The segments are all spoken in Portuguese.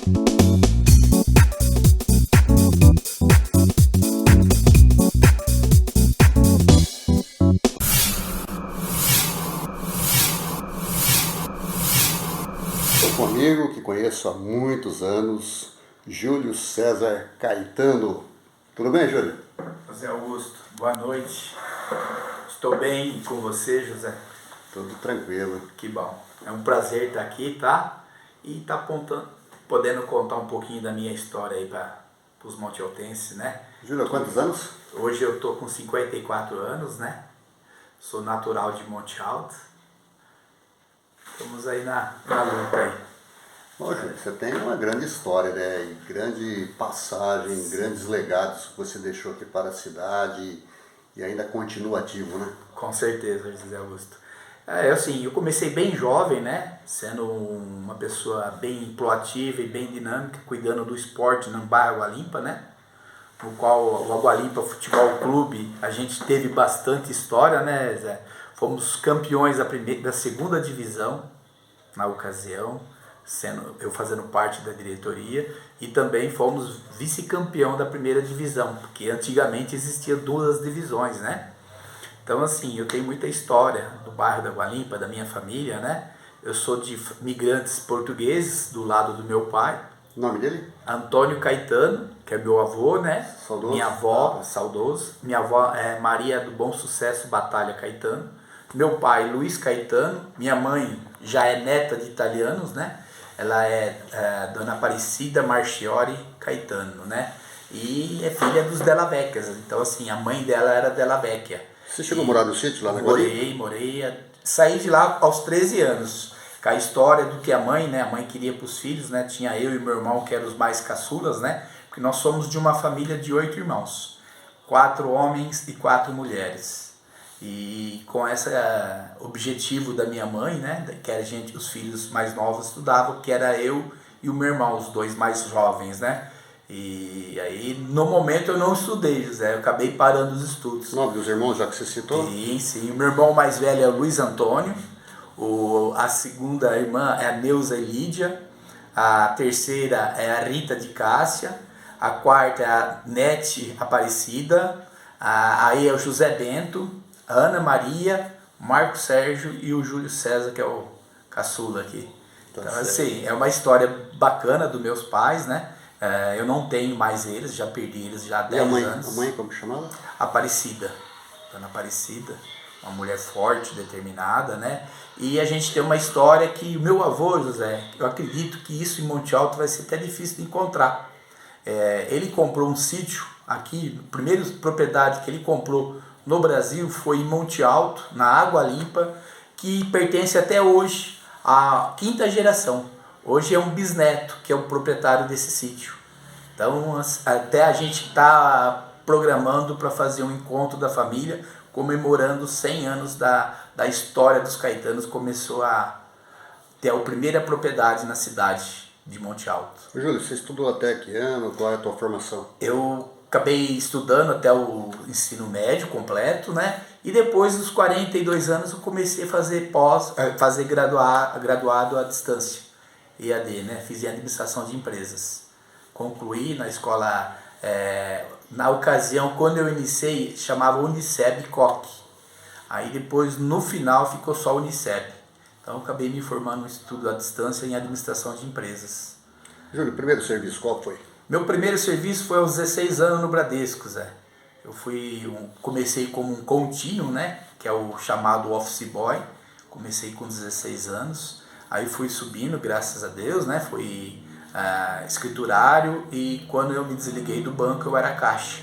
Estou com um amigo que conheço há muitos anos, Júlio César Caetano. Tudo bem, Júlio? José Augusto, boa noite. Estou bem com você, José? Tudo tranquilo. Que bom. É um prazer estar aqui, tá? E tá podendo contar um pouquinho da minha história aí para os montealtenses, né? Júlio, há quantos anos? Hoje eu tô com 54 anos, né? Sou natural de Monte Alto. Estamos aí na luta aí. Bom, Júlio, você tem uma grande história, né? E grande passagem, grandes legados que você deixou aqui para a cidade e ainda continua ativo, né? Com certeza, José Augusto. Assim, eu comecei bem jovem, né? Sendo uma pessoa bem proativa e bem dinâmica, cuidando do esporte no bairro Água Limpa, né? No qual o Água Limpa Futebol Clube, a gente teve bastante história, né, Zé? Fomos campeões da segunda divisão na ocasião, eu fazendo parte da diretoria, e também fomos vice-campeão da primeira divisão, porque antigamente existia duas divisões, né? Então, assim, eu tenho muita história do bairro da Água Limpa, da minha família, né? Eu sou de migrantes portugueses, do lado do meu pai. O nome dele? Antônio Caetano, que é meu avô, né? Saudoso. Minha avó, saudoso. Minha avó é Maria do Bom Sucesso Batalha Caetano. Meu pai, Luiz Caetano. Minha mãe já é neta de italianos, né? Ela é Dona Aparecida Marchiori Caetano, né? E é filha dos Della Vecchias. Então, assim, a mãe dela era Della Vecchia. Você chegou a morar no sítio lá na Água Limpa? Morei. Saí de lá aos 13 anos. Com a história do que a mãe, né? A mãe queria para os filhos, né? Tinha eu e meu irmão, que eram os mais caçulas, né? Porque nós somos de uma família de 8 irmãos. 4 homens e 4 mulheres. E com esse objetivo da minha mãe, né? Que a gente, os filhos mais novos estudavam, que era eu e o meu irmão, os dois mais jovens, né? E aí, no momento, eu não estudei, José. Eu acabei parando os estudos. O nome dos irmãos, já que você citou? Sim. O meu irmão mais velho é o Luiz Antônio. A segunda irmã é a Neuza Lídia. A terceira é a Rita de Cássia. A quarta é a Nete Aparecida. Aí é o José Bento, a Ana Maria, Marco Sérgio e o Júlio César, que é o caçula aqui. Tá Então, certo. assim, é uma história bacana dos meus pais, né? Eu não tenho mais eles, já perdi eles já há 10 anos. A mãe como chamava? Aparecida, Dona Aparecida, uma mulher forte, determinada, né? E a gente tem uma história que o meu avô, José, eu acredito que isso em Monte Alto vai ser até difícil de encontrar. Ele comprou um sítio aqui, a primeira propriedade que ele comprou no Brasil foi em Monte Alto, na Água Limpa, que pertence até hoje à quinta geração. Hoje é um bisneto que é o proprietário desse sítio. Então, até a gente está programando para fazer um encontro da família, comemorando 100 anos da história dos Caetanos. Começou a ter a primeira propriedade na cidade de Monte Alto. Júlio, você estudou até que ano? Qual é a tua formação? Eu acabei estudando até o ensino médio completo, né? E depois dos 42 anos eu comecei a fazer graduado à distância, EAD, né? Fiz em administração de empresas. Concluí na escola, na ocasião, quando eu iniciei, chamava Uniceb Coque. Aí depois, no final, ficou só Uniceb. Então eu acabei me formando no estudo à distância em administração de empresas. Júlio, primeiro serviço, qual foi? Meu primeiro serviço foi aos 16 anos no Bradesco, Zé. Eu comecei como um contínuo, né? Que é o chamado office boy. Comecei com 16 anos. Aí fui subindo, graças a Deus, né? Fui escriturário e quando eu me desliguei do banco eu era caixa.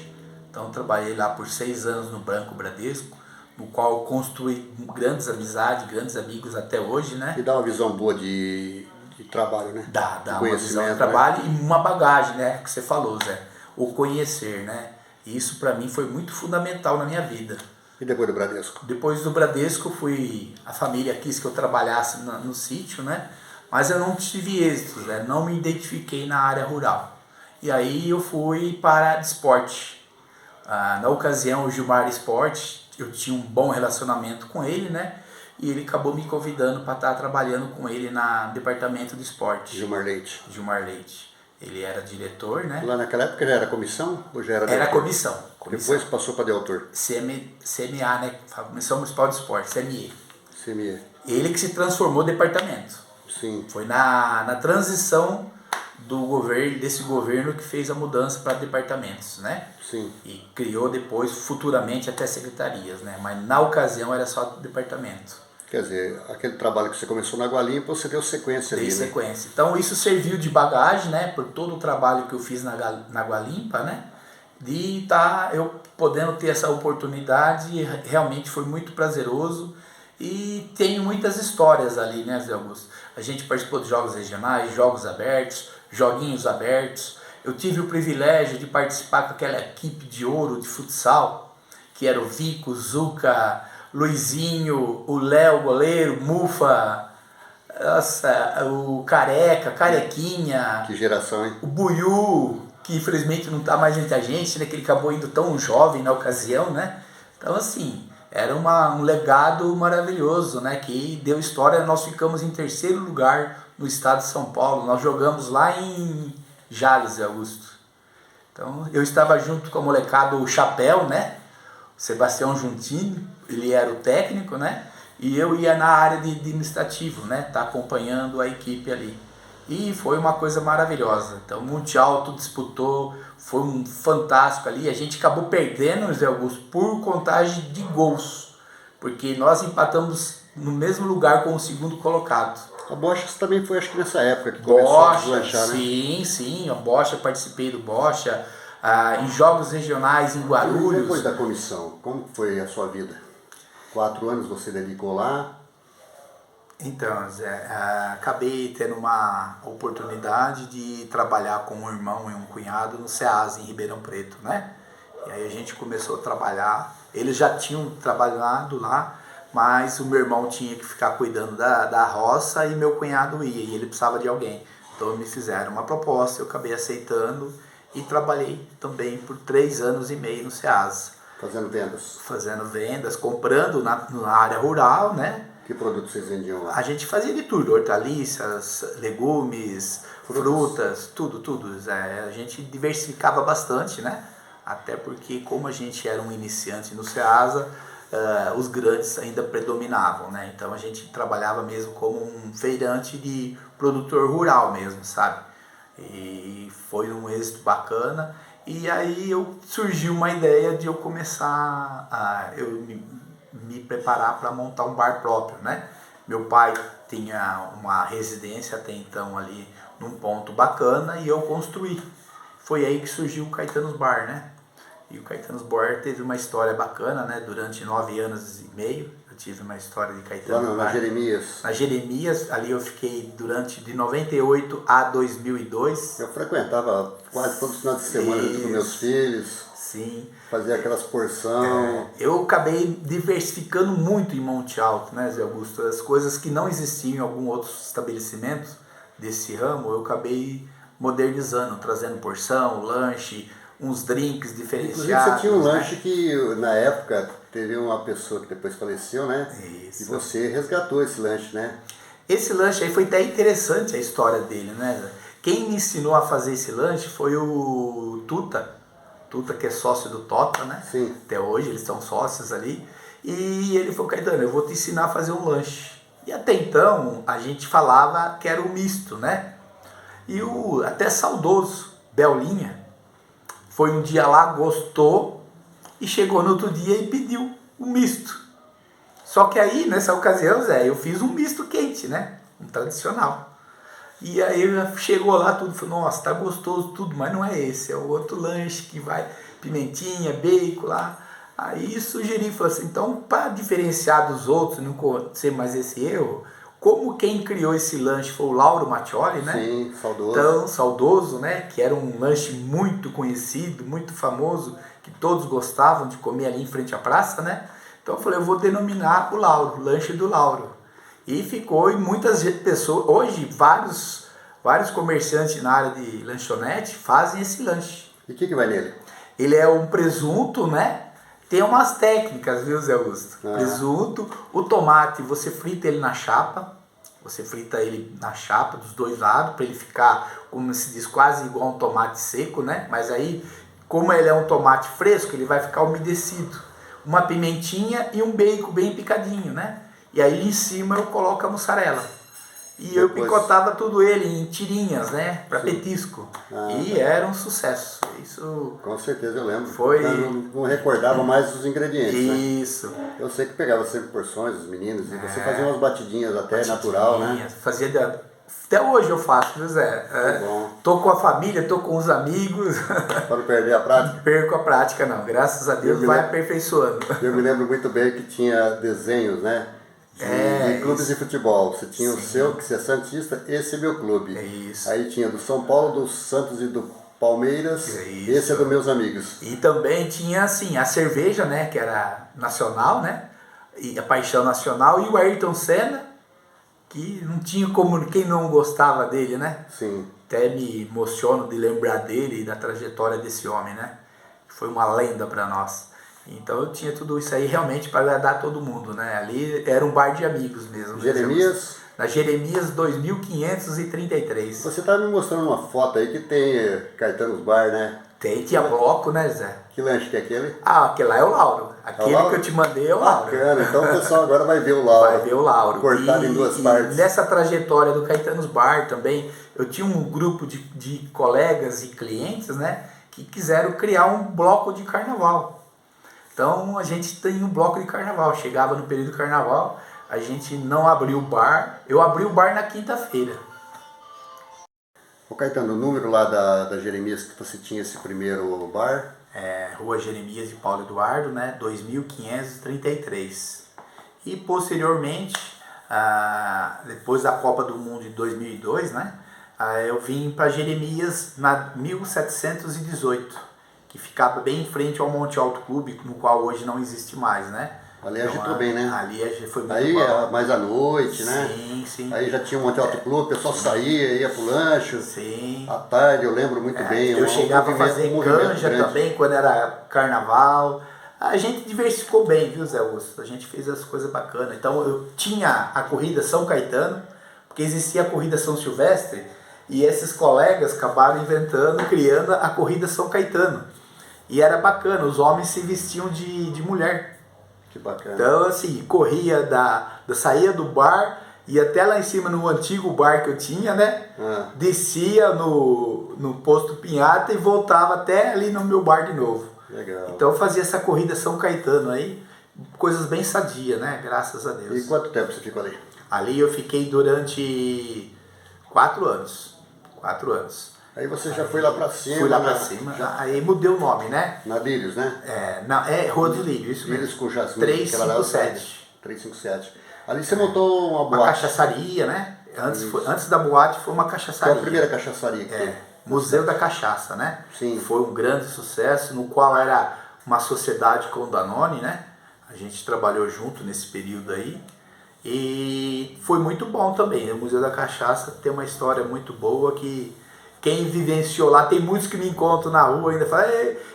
Então eu trabalhei lá por 6 anos no Banco Bradesco, no qual eu construí grandes amizades, grandes amigos até hoje, né? E dá uma visão boa de trabalho, né? Dá uma visão de trabalho, né? E uma bagagem, né? Que você falou, Zé. O conhecer, né? E isso para mim foi muito fundamental na minha vida. E depois do Bradesco? Depois do Bradesco, a família quis que eu trabalhasse no sítio, né? Mas eu não tive êxito, né? Não me identifiquei na área rural. E aí eu fui para a esporte. Na ocasião, o Gilmar Esporte, eu tinha um bom relacionamento com ele, né? E ele acabou me convidando para estar trabalhando com ele no departamento de esporte. Gilmar Leite. Gilmar Leite. Ele era diretor, né? Lá naquela época já era comissão ou já era Era diretor? comissão. Depois passou para diretor. CMA, né? Comissão Municipal de Esporte, CME. CME. Ele que se transformou em departamento. Sim. Foi na transição desse governo que fez a mudança para departamentos, né? Sim. E criou depois, futuramente, até secretarias, né? Mas na ocasião era só departamento. Quer dizer, aquele trabalho que você começou na Água Limpa, você deu sequência ali, Dei né? sequência. Então isso serviu de bagagem, né? Por todo o trabalho que eu fiz na Água Limpa, né? De estar eu podendo ter essa oportunidade, realmente foi muito prazeroso. E tenho muitas histórias ali, né, Zé Augusto? A gente participou de jogos regionais, jogos abertos, joguinhos abertos. Eu tive o privilégio de participar com aquela equipe de ouro de futsal, que era o Vico, o Zuca, Luizinho, o Léo, goleiro, Mufa, nossa, o Carequinha. Que geração, hein? O Buiú, que infelizmente não está mais entre a gente, né, que ele acabou indo tão jovem na ocasião, né? Então, assim, era um legado maravilhoso, né, que deu história. Nós ficamos em terceiro lugar no estado de São Paulo. Nós jogamos lá em Jales, Augusto. Então, eu estava junto com o molecado, o Chapéu, né? Sebastião Juntini, ele era o técnico, né? E eu ia na área de administrativo, né? Tá acompanhando a equipe ali. E foi uma coisa maravilhosa. Então, o Monte Alto disputou, foi um fantástico ali. A gente acabou perdendo, José Augusto, por contagem de gols, porque nós empatamos no mesmo lugar com o segundo colocado. A Bocha também foi, acho que nessa época que começou a deslanchar, né? Sim, a Bocha, participei do Bocha, em jogos regionais em Guarulhos. E depois da comissão, como foi a sua vida? 4 anos você dedicou lá? Então, Zé, acabei tendo uma oportunidade de trabalhar com um irmão e um cunhado no SEASA, em Ribeirão Preto, né? E aí a gente começou a trabalhar, eles já tinham trabalhado lá, mas o meu irmão tinha que ficar cuidando da roça e meu cunhado ia, e ele precisava de alguém. Então me fizeram uma proposta, eu acabei aceitando e trabalhei também por 3 anos e meio no SEASA. Fazendo vendas? Fazendo vendas, comprando na área rural, né? Que produtos vocês vendiam lá? A gente fazia de tudo, hortaliças, legumes, frutas, tudo. A gente diversificava bastante, né? Até porque como a gente era um iniciante no SEASA, os grandes ainda predominavam, né? Então a gente trabalhava mesmo como um feirante de produtor rural mesmo, sabe? E foi um êxito bacana. E aí surgiu uma ideia de eu começar a me preparar para montar um bar próprio, né? Meu pai tinha uma residência até então ali num ponto bacana e eu construí. Foi aí que surgiu o Caetanos Bar, né? E o Caetanos Bar teve uma história bacana, né? Durante 9 anos e meio eu tive uma história de Caetanos Bar. Na Jeremias? Na Jeremias, ali eu fiquei de 98 a 2002. Eu frequentava quase todos os finais de semana junto com meus filhos. Sim. Fazia aquelas porções. Eu acabei diversificando muito em Monte Alto, né, Zé Augusto? As coisas que não existiam em algum outro estabelecimento desse ramo, eu acabei modernizando, trazendo porção, lanche, uns drinks diferenciados. Inclusive você tinha um né? lanche que na época teve uma pessoa que depois faleceu, né? Isso. E você resgatou esse lanche, né? Esse lanche aí foi até interessante a história dele, né? Quem me ensinou a fazer esse lanche foi o Tuta, que é sócio do Tota, né? Sim. Até hoje eles são sócios ali. E ele falou, Caetano, eu vou te ensinar a fazer um lanche. E até então a gente falava que era o misto, né? E o até saudoso Belinha foi um dia lá, gostou e chegou no outro dia e pediu um misto. Só que aí, nessa ocasião, Zé, eu fiz um misto quente, né? Um tradicional. E aí chegou lá, tudo falou, nossa, tá gostoso tudo, mas não é esse, é o outro lanche que vai pimentinha, bacon lá. Aí sugeri, falei assim, então para diferenciar dos outros, não acontecer mais esse erro, como quem criou esse lanche foi o Lauro Mattioli, né? Sim, saudoso. Tão saudoso, né? Que era um lanche muito conhecido, muito famoso, que todos gostavam de comer ali em frente à praça, né? Então eu falei, eu vou denominar o Lauro, o lanche do Lauro. E ficou, e muitas pessoas, hoje vários comerciantes na área de lanchonete fazem esse lanche. E o que vai nele? Ele é um presunto, né? Tem umas técnicas, viu, Zé Augusto? Presunto, o tomate, você frita ele na chapa, Você frita ele na chapa dos dois lados para ele ficar, como se diz, quase igual um tomate seco, né? Mas aí, como ele é um tomate fresco, ele vai ficar umedecido. Uma pimentinha e um bacon bem picadinho, né? E aí em cima eu coloco a mussarela. E eu picotava tudo ele em tirinhas, né? Para petisco. E era um sucesso. Isso. Com certeza eu lembro. Foi. Eu não recordava mais os ingredientes. Isso. Né? Eu sei que pegava sempre porções, os meninos, e você fazia umas batidinhas até natural, né? Fazia. Até hoje eu faço, viu, Zé? Bom. Tô com a família, tô com os amigos. Para não perder a prática? Não perco a prática, não. Graças a Deus vai aperfeiçoando. Eu me lembro muito bem que tinha desenhos, né? De clubes de futebol. Você tinha o seu, que você é santista, esse é meu clube. Isso. Aí tinha do São Paulo, do Santos e do Palmeiras, esse é dos meus amigos. E também tinha assim, a cerveja, né, que era nacional, né? E a paixão nacional, e o Ayrton Senna, que não tinha como quem não gostava dele, né? Sim. Até me emociono de lembrar dele e da trajetória desse homem, né? Foi uma lenda para nós. Então eu tinha tudo isso aí realmente para agradar todo mundo, né? Ali era um bar de amigos mesmo. Jeremias? Na Jeremias 2533. Você tá me mostrando uma foto aí que tem Caetanos Bar, né? Tinha bloco, né, Zé? Que lanche que é aquele? Ah, aquele lá é o Lauro. Aquele que eu te mandei é o Lauro. Bacana, então o pessoal agora vai ver o Lauro. Vai ver o Lauro. Cortado em duas partes. E nessa trajetória do Caetanos Bar também, eu tinha um grupo de colegas e clientes, né, que quiseram criar um bloco de carnaval. Então a gente tem um bloco de carnaval. Chegava no período do carnaval, a gente não abriu o bar. Eu abri o bar na quinta-feira. Ô Caetano, o número lá da Jeremias que você tinha esse primeiro bar? Rua Jeremias de Paulo Eduardo, né, 2533. E posteriormente, depois da Copa do Mundo de 2002, né, eu vim para Jeremias na 1718, que ficava bem em frente ao Monte Alto Clube, no qual hoje não existe mais, né? Ali agitou bem, né? Ali foi muito aí bom. Mais à noite, né? Sim, sim. Aí já tinha um Monte Alto Clube, o pessoal saía, ia pro lanche. Sim. À tarde, eu lembro muito bem. Eu chegava a fazer canja também, quando era carnaval. A gente diversificou bem, viu, Zé Augusto? A gente fez as coisas bacanas. Então eu tinha a corrida São Caetano, porque existia a corrida São Silvestre, e esses colegas acabaram inventando, criando a corrida São Caetano. E era bacana, os homens se vestiam de mulher. Que bacana. Então, assim, corria saía do bar, ia até lá em cima no antigo bar que eu tinha, né? Descia no posto Pinhata e voltava até ali no meu bar de novo. Legal. Então eu fazia essa corrida São Caetano aí, coisas bem sadias, né? Graças a Deus. E quanto tempo você ficou ali? Ali eu fiquei durante 4 anos. 4 anos. Aí você já foi lá pra cima? Fui lá pra cima, aí mudei o nome, né? Na Lírios, né? É Rua dos Lírios, isso mesmo. Lírios com Jasmim. 357. 357. Ali você montou uma boate. Uma cachaçaria, né? Antes da boate foi uma cachaçaria. Foi a primeira cachaçaria que teve. Museu da Cachaça, né? Sim. Foi um grande sucesso, no qual era uma sociedade com o Danone, né? A gente trabalhou junto nesse período aí. E foi muito bom também. O Museu da Cachaça tem uma história muito boa que quem vivenciou lá, tem muitos que me encontram na rua ainda, falam,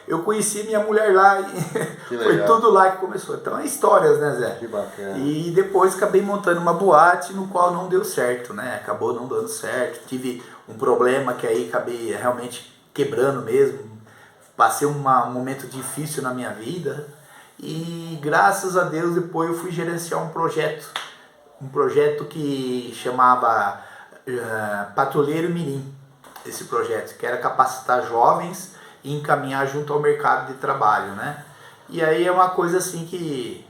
eu conheci minha mulher lá, e foi tudo lá que começou. Então é histórias, né, Zé? Que bacana. E depois acabei montando uma boate no qual não deu certo, né? Acabou não dando certo, tive um problema que aí acabei realmente quebrando mesmo, passei um momento difícil na minha vida e graças a Deus depois eu fui gerenciar um projeto que chamava Patrulheiro Mirim. Esse projeto, que era capacitar jovens e encaminhar junto ao mercado de trabalho, né? E aí é uma coisa assim que,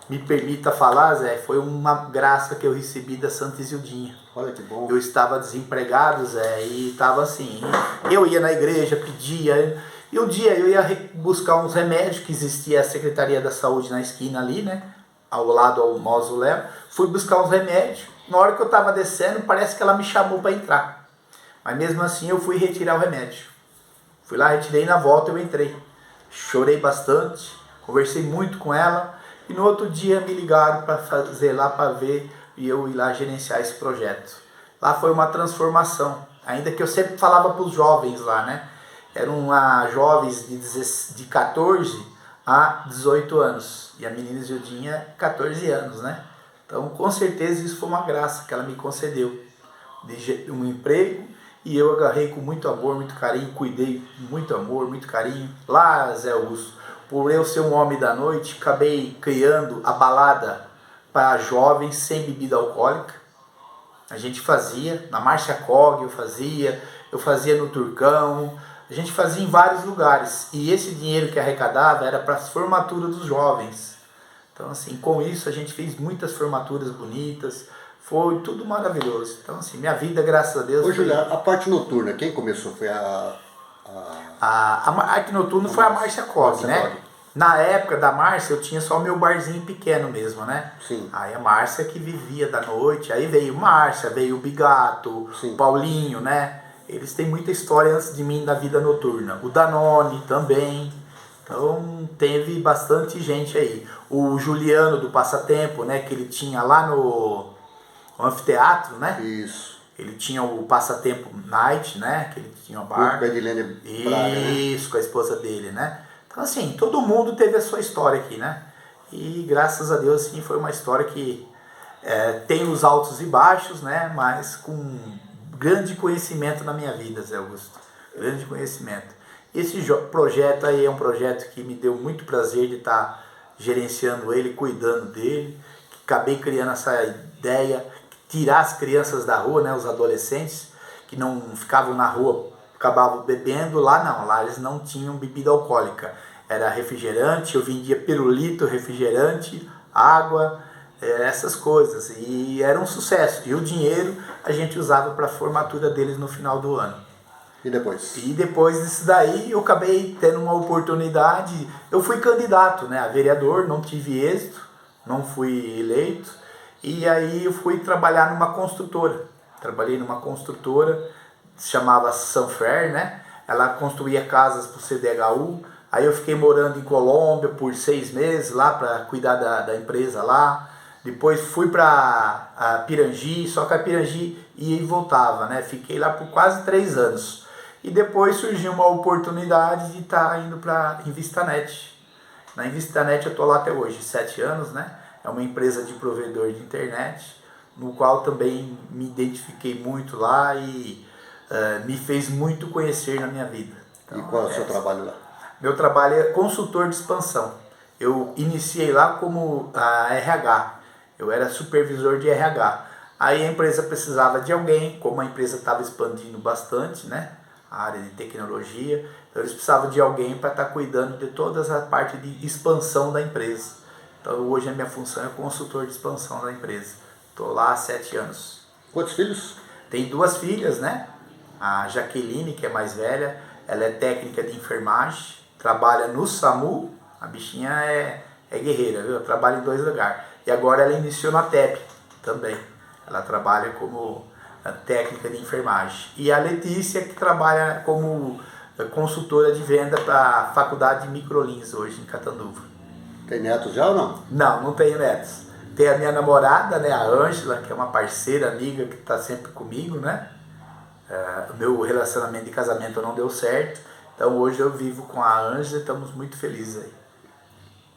me permita falar, Zé, foi uma graça que eu recebi da Santa Isildinha. Olha que bom. Eu estava desempregado, Zé, e estava assim, eu ia na igreja, pedia, e um dia eu ia buscar uns remédios, que existia a Secretaria da Saúde na esquina ali, né? Ao lado ao mausoléu, fui buscar uns remédios, na hora que eu estava descendo, parece que ela me chamou para entrar. Mas mesmo assim eu fui retirar o remédio. Fui lá, retirei, na volta eu entrei. Chorei bastante, conversei muito com ela. E no outro dia me ligaram para fazer lá para ver e eu ir lá gerenciar esse projeto. Lá foi uma transformação. Ainda que eu sempre falava para os jovens lá, né? Eram jovens de 14 a 18 anos. E a menina Zildinha, 14 anos, né? Então, com certeza, isso foi uma graça que ela me concedeu. De um emprego, e eu agarrei com muito amor, muito carinho, cuidei com muito amor, muito carinho. Lá, Zé Augusto, por eu ser um homem da noite, acabei criando a balada para jovens sem bebida alcoólica. A gente fazia, na Marcha Cog eu fazia no Turcão, a gente fazia em vários lugares. E esse dinheiro que arrecadava era para as formaturas dos jovens. Então, assim, com isso a gente fez muitas formaturas bonitas, foi tudo maravilhoso. Então, assim, minha vida, graças a Deus... Ô, Júlia, a parte noturna, quem começou foi A arte noturna foi a Marcha Cog, né? Cog. Na época da Márcia, eu tinha só o meu barzinho pequeno mesmo, né? Sim. Aí a Márcia que vivia da noite, aí veio Márcia, veio o Bigato, Sim. Paulinho, né? Eles têm muita história antes de mim na vida noturna. O Danone também. Então teve bastante gente aí. O Juliano do Passatempo, né? Que ele tinha lá no anfiteatro, né? Isso. Ele tinha o Passatempo Night, né? Que ele tinha uma bar. Com a Edilene Braga, né? Isso, com a esposa dele, né? Então, assim, todo mundo teve a sua história aqui, né? E graças a Deus, assim, foi uma história que tem os altos e baixos, né? Mas com grande conhecimento na minha vida, Zé Augusto. Grande conhecimento. Esse projeto aí é um projeto que me deu muito prazer de estar gerenciando ele, cuidando dele. Acabei criando essa ideia, tirar as crianças da rua, né? Os adolescentes que não ficavam na rua, acabavam bebendo. Lá não, lá eles não tinham bebida alcoólica. Era refrigerante, eu vendia pirulito, refrigerante, água, essas coisas. E era um sucesso. E o dinheiro a gente usava para a formatura deles no final do ano. E depois? E depois disso daí eu acabei tendo uma oportunidade. Eu fui candidato, né, a vereador, não tive êxito, não fui eleito. E aí eu fui trabalhar numa construtora. Trabalhei numa construtora, se chamava Sanfer, né? Ela construía casas para o CDHU. Aí eu fiquei morando em Colômbia por 6 meses lá para cuidar da empresa lá. Depois fui para Pirangi, só que a Pirangi ia e voltava, né? Fiquei lá por quase 3 anos. E depois surgiu uma oportunidade de estar indo para Invistanet. Na Invistanet eu estou lá até hoje, 7 anos, né? É uma empresa de provedor de internet, no qual também me identifiquei muito lá e me fez muito conhecer na minha vida. Então, e qual é o seu trabalho lá? Meu trabalho é consultor de expansão. Eu iniciei lá como RH, eu era supervisor de RH. Aí a empresa precisava de alguém, como a empresa estava expandindo bastante, né? A área de tecnologia, então eles precisavam de alguém para estar cuidando de toda essa parte de expansão da empresa. Então hoje a minha função é consultor de expansão da empresa. Estou lá há 7 anos. Quantos filhos? Tem 2 filhas, né? A Jaqueline, que é mais velha, ela é técnica de enfermagem, trabalha no SAMU, a bichinha é guerreira, viu? Trabalha em 2 lugares. E agora ela iniciou na TEP também. Ela trabalha como técnica de enfermagem. E a Letícia, que trabalha como consultora de venda para a Faculdade de Microlins hoje em Catanduva. Tem netos já ou não? Não, não tenho netos. Tem a minha namorada, né, a Ângela, que é uma parceira, amiga, que está sempre comigo, né? O meu relacionamento de casamento não deu certo, então hoje eu vivo com a Ângela e estamos muito felizes aí.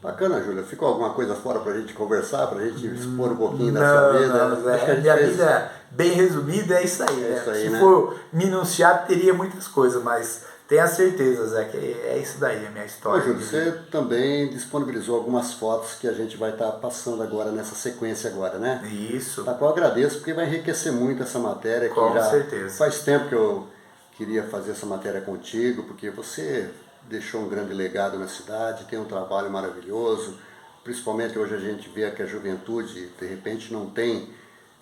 Bacana, Júlia. Ficou alguma coisa fora pra gente conversar, pra gente expor um pouquinho da sua vida? Não, Zé. Minha vida, bem resumida, é isso aí. É isso aí, Se né? for minuciado, teria muitas coisas, mas tenha certeza, Zé, que é isso daí, a minha história. Ô, Júlio, você também disponibilizou algumas fotos que a gente vai estar passando agora nessa sequência agora, né? Isso. Tá, eu agradeço, porque vai enriquecer muito essa matéria. Com que já certeza. Faz tempo que eu queria fazer essa matéria contigo, porque você deixou um grande legado na cidade, tem um trabalho maravilhoso, principalmente hoje a gente vê que a juventude, de repente, não tem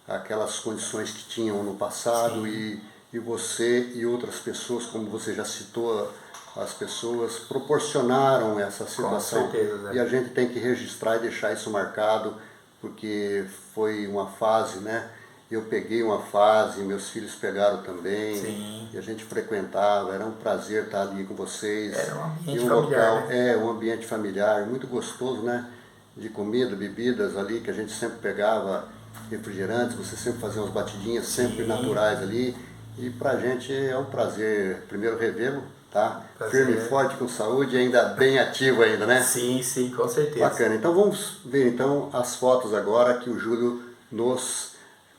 aquelas condições que tinham no passado e você e outras pessoas, como você já citou, as pessoas proporcionaram essa situação. Com certeza, Zé. E a gente tem que registrar e deixar isso marcado, porque foi uma fase, né? Eu peguei uma fase, meus filhos pegaram também. Sim. E a gente frequentava, era um prazer estar ali com vocês. Era um ambiente um familiar, local, né? um ambiente familiar, muito gostoso, né? De comida, bebidas ali, que a gente sempre pegava refrigerantes, você sempre fazia umas batidinhas sempre naturais ali. E pra gente é um prazer, primeiro revê-lo, tá? Prazer. Firme e forte, com saúde e ainda bem ativo ainda, né? Sim, com certeza. Bacana. Então vamos ver então as fotos agora que o Júlio nos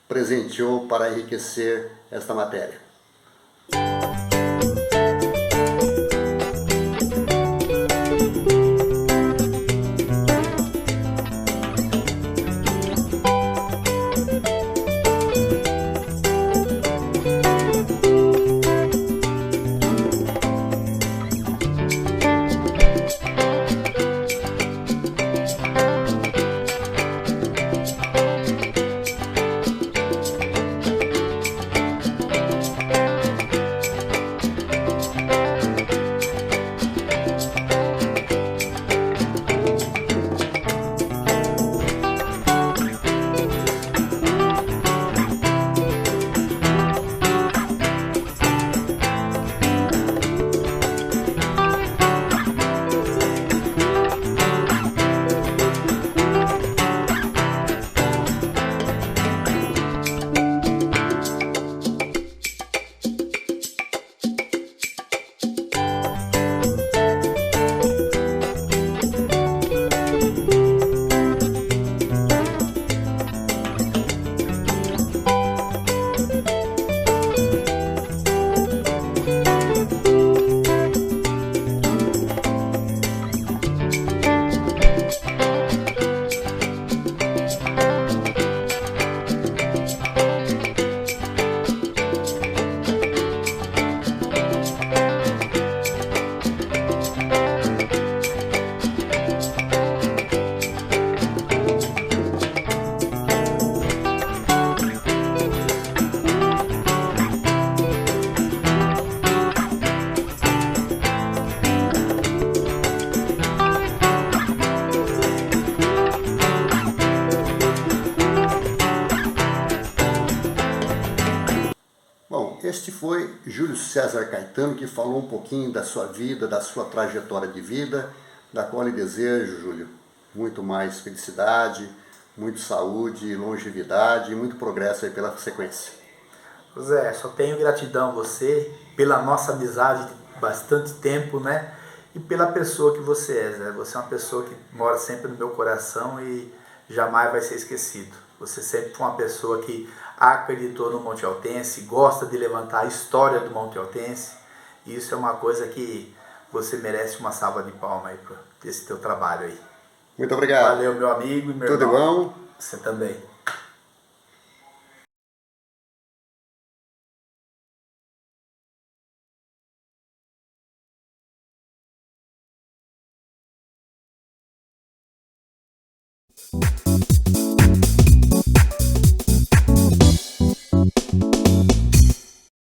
presenteou para enriquecer esta matéria. Bom, este foi Júlio César Caetano, que falou um pouquinho da sua vida, da sua trajetória de vida, da qual lhe desejo, Júlio, muito mais felicidade, muito saúde, longevidade e muito progresso aí pela sequência. Zé, só tenho gratidão a você pela nossa amizade de bastante tempo, né? E pela pessoa que você é, Zé. Você é uma pessoa que mora sempre no meu coração e jamais vai ser esquecido. Você sempre foi uma pessoa que acreditou no Monte Altense, gosta de levantar a história do Monte Altense. E isso é uma coisa que você merece uma salva de palmas aí por esse teu trabalho aí. Muito obrigado. Valeu, meu amigo e meu Tudo irmão. bom? Você também.